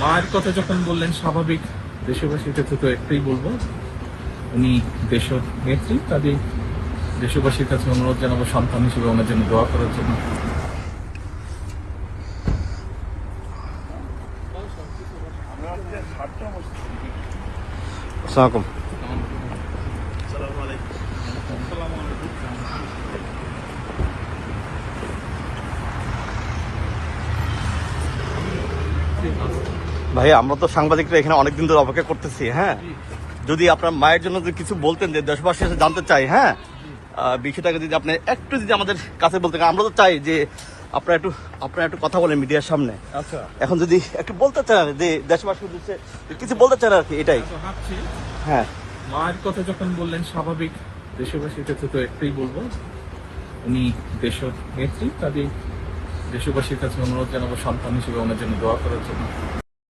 মায়ের কথা যখন বললেন স্বাভাবিক দেশবাসীর কাছে তো একটাই বলবো, উনি দেশ নেত্রী, কাজেই দেশবাসীর কাছে অনুরোধ জানাবো সন্তান হিসেবে ওনার জন্য দোয়া করার জন্য। আসসালামু ভাই, আমরা তো সাংবাদিকরা এখানে অনেকদিন ধরে অপেক্ষা করতেছি। হ্যাঁ, যদি আপনার মায়ের জন্য যদি কিছু বলতেন, যে দেশবাসী এসে জানতে চাই, হ্যাঁ বিষয়টাকে যদি আপনি একটু যদি আমাদের কাছে বলতেন, আমরা তো চাই যে আপনারা একটু কথা বলেন মিডিয়ার সামনে। আচ্ছা, এখন যদি একটু বলতে চান যে দেশবাসী উদ্দেশ্যে কিছু বলতে চান আর কি, এটাই। ভাবছি হ্যাঁ, মায়ের কথা যখন বললেন স্বাভাবিক দেশবাসীর কাছে তো একটাই বলবো, উনি দেশ নেত্রী, কাজেই দেশবাসীর কাছে অনুরোধ জানাবো সন্তান হিসেবে ওনার জন্য দোয়া করার জন্য।